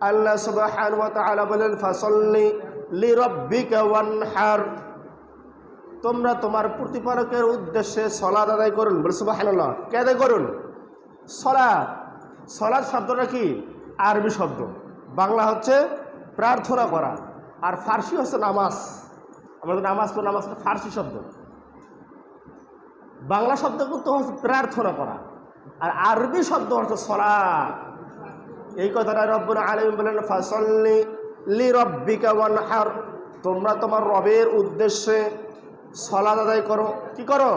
আল্লাহ সুবহানাহু ওয়া তাআলা বলেন ফাসাল্লি লিরাব্বিকা ওয়ানহার, তোমরা তোমার প্রতিপালকের উদ্দেশ্যে সালাত আদায় করুন। বলে সুবহানাল্লাহ। কে আদায় করুন? সালাত। সালাত শব্দটা কি? আরবি শব্দ, বাংলা হচ্ছে প্রার্থনা করা, আর ফার্সি হচ্ছে নামাজ। আমরা নামাজ পড়ি, নামাজটা ফার্সি শব্দ, বাংলা শব্দ কিন্তু হচ্ছে প্রার্থনা করা, আর আরবি শব্দ হচ্ছে সালাত। এই কথাটা রব্বুল আলামিন বলেন ফাসাল্লি লিরাব্বিকা ওয়ানহার, তোমরা তোমার রবের উদ্দেশ্যে সালাত আদায় করো। কি করো?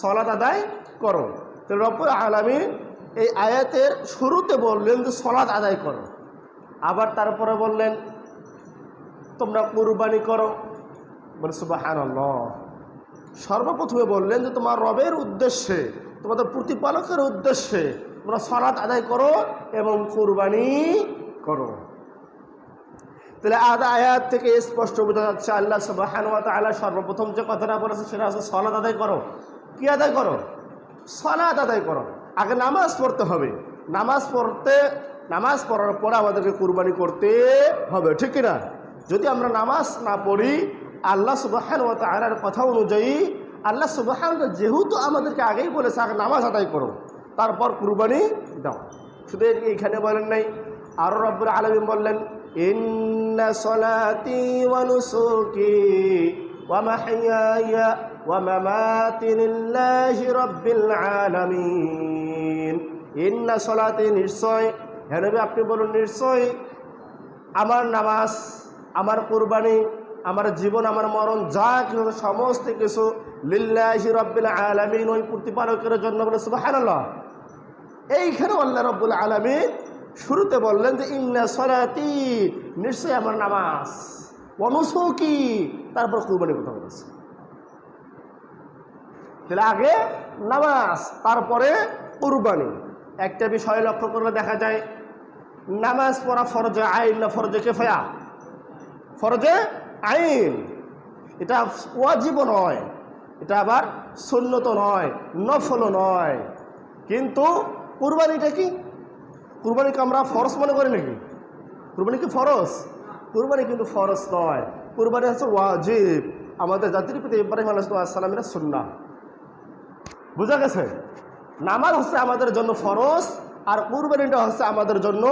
সালাত আদায় করো। তো রব্বুল আলামিন এই আয়াতের শুরুতে বললেন যে সালাত আদায় করো, আবার তারপরে বললেন তোমরা কুরবানি করো। বলে সুবহানাল্লাহ। সর্বপ্রথমে বললেন যে তোমার রবের উদ্দেশ্যে, তোমাদের প্রতিপালকের উদ্দেশ্যে তোমরা সালাত আদায় করো এবং কুরবানি করো। তাহলে আয়াত থেকে স্পষ্ট বোঝা যাচ্ছে আল্লাহ সুবহানাহু ওয়া তাআলা সর্বপ্রথম যে কথাটা বলেছে সেটা হচ্ছে সালাত আদায় করো। কি আদায় করো? সালাত আদায় করো। আগে নামাজ পড়তে হবে, নামাজ পড়ার পরে আমাদেরকে কুরবানি করতে হবে, ঠিক কিনা? যদি আমরা নামাজ না পড়ি, আল্লাহ সুবহানাহু ওয়া তাআলার কথা অনুযায়ী আল্লাহ সুবহানাহু ওয়া তাআলা যেহেতু আমাদেরকে আগেই বলেছে আগে নামাজ আদায় করো, তারপর কুরবানি দাও। শুধু এইখানে বলেন নাই, আরও রব্বুল আলামিন বললেন ইন্না সলাতি ওয়া নুসুকি ওয়া মাহইয়ায়া ওয়া মামাতি লিল্লাহি রাব্বিল আলামিন। ইন্না সলাতি, নিশ্চয়, হে নবী আপনি বলুন নিশ্চয় আমার নামাজ, আমার কুরবানি, আমার জীবন, আমার মরণ, যা কিছু সমস্ত কিছু লিল্লাহি রাব্বিল আলামিন, ওই প্রতিপালকের জন্য। বলে সুবহানাল্লাহ। এইখানে আল্লাহ রাব্বুল আলামিন শুরুতে বললেন যে ইন্না সলাতি, নিশ্চয় আমার নামাজ, ওয়া নুসুকি, তারপর কুরবানির কথা বলেছে। তাহলে আগে নামাজ, তারপরে কুরবানি। একটা বিষয় লক্ষ্য করলে দেখা যায় নামাজ পড়া ফরজে আইন না ফরজে কিফায়া? ফরজে আইন। এটা ওয়াজিব নয়, এটা আবার সুন্নত নয়, নফলও নয়। কিন্তু কুরবানিটা কি? কুরবানিকে আমরা ফরজ মনে করি নাকি? কুরবানি কি ফরজ? কুরবানি কিন্তু ফরজ নয়, কুরবানি হচ্ছে ওয়াজিব। আমাদের জাতির পিতা ইব্রাহিম আলাইহিস সালামের সুন্নাহ। বুঝা গেছে? নামাজ হচ্ছে আমাদের জন্য ফরজ, আর কুরবানিটা হচ্ছে আমাদের জন্য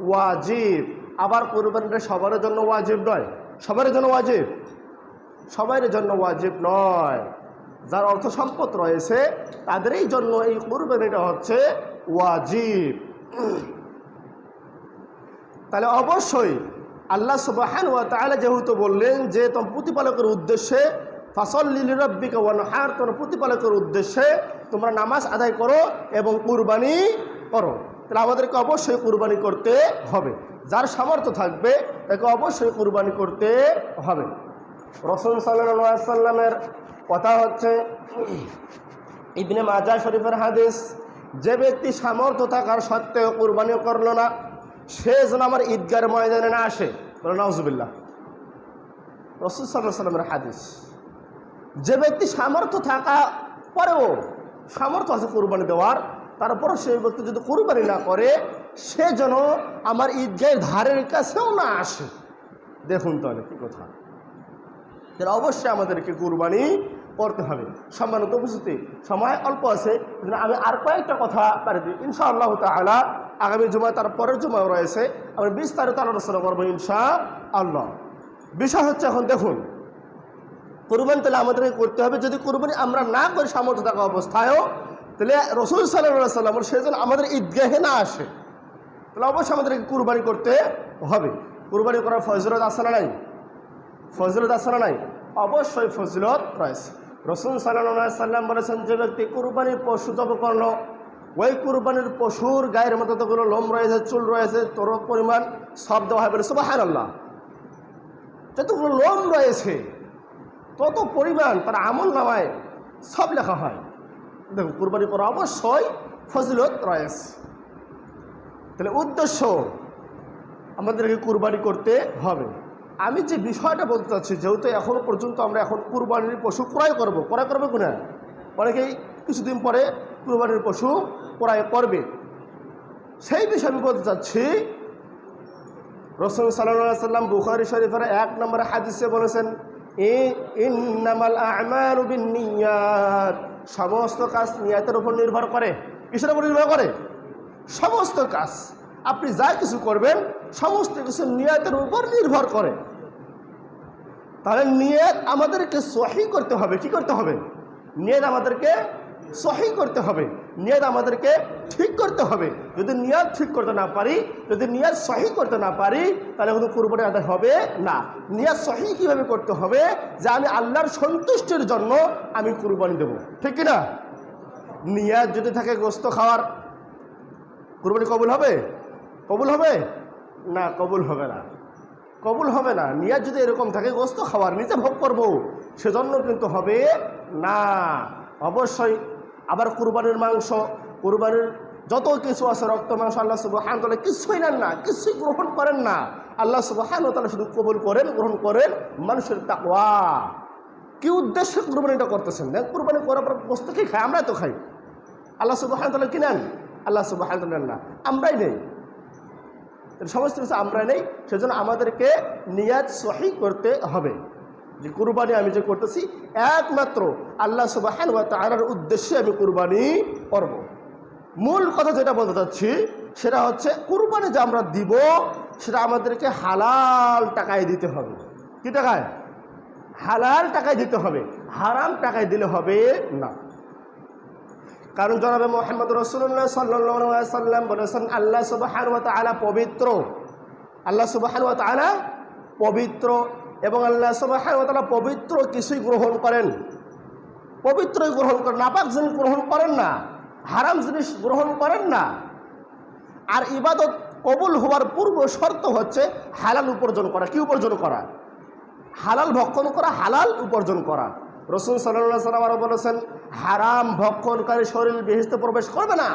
ওয়াজিব। আবার কুরবানিটা সবার জন্য ওয়াজিব নয়। সবার জন্য ওয়াজিব? সবার জন্য ওয়াজিব নয়। যার অর্থ সম্পদ রয়েছে তাদেরই জন্য এই কুরবানিটা হচ্ছে ওয়াজিব। তাহলে অবশ্যই আল্লাহ সুবহানাহু ওয়া তাআলা যেহেতু বললেন যে তোমার প্রতিপালকের উদ্দেশ্যে ফাসাল্লি লিরাব্বিকা ওয়ানহার, তোমার প্রতিপালকের উদ্দেশ্যে তোমরা নামাজ আদায় করো এবং কুরবানি করো, তাহলে আমাদেরকে অবশ্যই কুরবানি করতে হবে। যার সামর্থ্য থাকবে তাকে অবশ্যই কুরবানি করতে হবে। রাসূল সাল্লাল্লাহু আলাইহি ওয়াসাল্লামের কথা হচ্ছে, ইবনে মাজাহ শরীফের হাদিস, যে ব্যক্তি সামর্থ্য থাকার সত্ত্বেও কুরবানি করলো না, সে যেন আমার ঈদগাহের ময়দানে না আসে। বলে নাউজুবিল্লাহ। রাসূল সাল্লাল্লাহু আলাইহি ওয়াসাল্লামের হাদিস। যে ব্যক্তি সামর্থ্য থাকা পরেও, সামর্থ্য আছে কুরবানি দেওয়ার, তারপরও সেই ব্যক্তি যদি কুরবানি না করে, সে যেন আমার ঈদগাহের ধারের কাছেও না আসে। দেখুন তাহলে কি কথা। তাহলে অবশ্যই আমাদেরকে কুরবানি করতে হবে। সম্মানিত উপস্থিতি, সময় অল্প আছে, আমি আর কয়েকটা কথা পারি দিই ইনশাআল্লাহ তাআলা। আগামী জুমায়, তার পরের জুমায় রয়েছে, আমি বিস্তারিত আলোচনা করবো ইনশাআল্লাহ। বিষয় হচ্ছে, এখন দেখুন কুরবানি তাহলে আমাদেরকে করতে হবে। যদি কুরবানি আমরা না করি সামর্থ্য থাকা অবস্থায়ও, তাহলে রাসূল সাল্লাল্লাহু আলাইহি ওয়াসাল্লাম সেজন্য আমাদের ঈদগাহে না আসে, তাহলে অবশ্যই আমাদেরকে কুরবানি করতে হবে। কুরবানি করার ফজিলত আছে না নাই? ফজিলত আছে না নাই? অবশ্যই ফজিলত রয়েছে। রাসূল সাল্লাল্লাহু আলাইহি ওয়াসাল্লাম বলেছেন, যে ব্যক্তি কুরবানির পশু জবাই করলো, ওই কুরবানির পশুর গায়ের মধ্যে যতগুলো লোম রয়েছে, চুল রয়েছে, তোর পরিমাণ সব দেওয়া হয়। বলে সুবহানাল্লাহ। যতগুলো লোম রয়েছে তত পরিমাণ তার আমল নামায় সব লেখা হয়। দেখুন, কুরবানি করা অবশ্যই ফজিলত রয়েছে। তাহলে উদ্দেশ্য আমাদেরকে কুরবানি করতে হবে। আমি যে বিষয়টা বলতে চাচ্ছি, যেহেতু এখনও পর্যন্ত আমরা এখন কুরবানির পশু ক্রয় করবো কিনা, অনেকেই কিছুদিন পরে কুরবানির পশু ক্রয় করবে, সেই বিষয়ে আমি বলতে চাচ্ছি রাসূল সাল্লাল্লাহু আলাইহি ওয়াসাল্লাম বুখারী শরীফের 1 নম্বরে হাদিসে বলেছেন, ইন্নামাল আ'মালু বিন্নিয়াত, সমস্ত কাজ নিয়তের উপর নির্ভর করে। কিসের উপর নির্ভর করে? সমস্ত কাজ, আপনি যা কিছু করবেন সমস্ত কিছু নিয়তের উপর নির্ভর করে। তাহলে নিয়ত আমাদেরকে সহি করতে হবে। কি করতে হবে? নিয়ত আমাদেরকে সহি করতে হবে, নিয়ত আমাদেরকে ঠিক করতে হবে। যদি নিয়ত ঠিক করতে না পারি, যদি নিয়ত সহি করতে না পারি, তাহলে কোনো কুরবানি আদায় হবে না। নিয়ত সহি কীভাবে করতে হবে? যে আমি আল্লাহর সন্তুষ্টির জন্য আমি কুরবানি দেব, ঠিক কিনা? নিয়ত যদি থাকে গোশত খাওয়ার, কুরবানি কবুল হবে? কবুল হবে না, কবুল হবে না, কবুল হবে না। নিয়ত যদি এরকম থাকে গোশত খাওয়ার, নিজে ভোগ করব, সেজন্য কিন্তু হবে না। অবশ্যই আবার কুরবানির মাংস, কুরবানির যত কিছু আছে, রক্ত মাংস, আল্লাহ সুবহানাহু ওয়া তাআলা কিছুই নেন না, কিছুই গ্রহণ করেন না। আল্লাহ সুবহানাহু ওয়া তাআলা শুধু কবুল করেন, গ্রহণ করেন মানুষের তাকওয়া। কি উদ্দেশ্যে কুরবানিটা করতেছেন? দেখ, কুরবানি করার পর বস্তু কি খাই? আমরা তো খাই। আল্লাহ সুবহানাহু ওয়া তাআলা কি নেন? আল্লাহ সুবহানাহু ওয়া তাআলা নেন না, আমরাই নেই। সমস্ত কিছু আমরা নেই, সেজন্য আমাদেরকে নিয়াত সহি করতে হবে যে কুরবানি আমি যে করতেছি একমাত্র আল্লাহ সুবহানাহু ওয়া তাআলার উদ্দেশ্যে আমি কুরবানি করব। মূল কথা যেটা বলতে চাচ্ছি সেটা হচ্ছে, কুরবানি যে আমরা দিব সেটা আমাদেরকে হালাল টাকায় দিতে হবে। কি টাকায়? হালাল টাকায় দিতে হবে, হারাম টাকায় দিলে হবে না। কারণ জনাবে মুহাম্মদ রাসূলুল্লাহ সাল্লাল্লাহু আলাইহি ওয়াসাল্লাম বলেছেন, আল্লাহ সুবহানাহু ওয়া তাআলা পবিত্র, আল্লাহ সুবহানাহু ওয়া তাআলা পবিত্র, এবং আল্লাহ সুবহানাহু ওয়া তাআলা পবিত্র কিছুই গ্রহণ করেন, পবিত্রই গ্রহণ করেন, নাপাক জিনিস গ্রহণ করেন না, হারাম জিনিস গ্রহণ করেন না। আর ইবাদত কবুল হওয়ার পূর্ব শর্ত হচ্ছে হালাল উপার্জন করা। কি উপার্জন করা? হালাল ভক্ষণ করা, হালাল উপার্জন করা। রাসূল সাল্লাল্লাহু আলাইহি ওয়াসাল্লাম আরো বলেছেন, হারাম ভক্ষণকারী শরীর বেহেশতে প্রবেশ করবে না,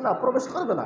না প্রবেশ করবে না।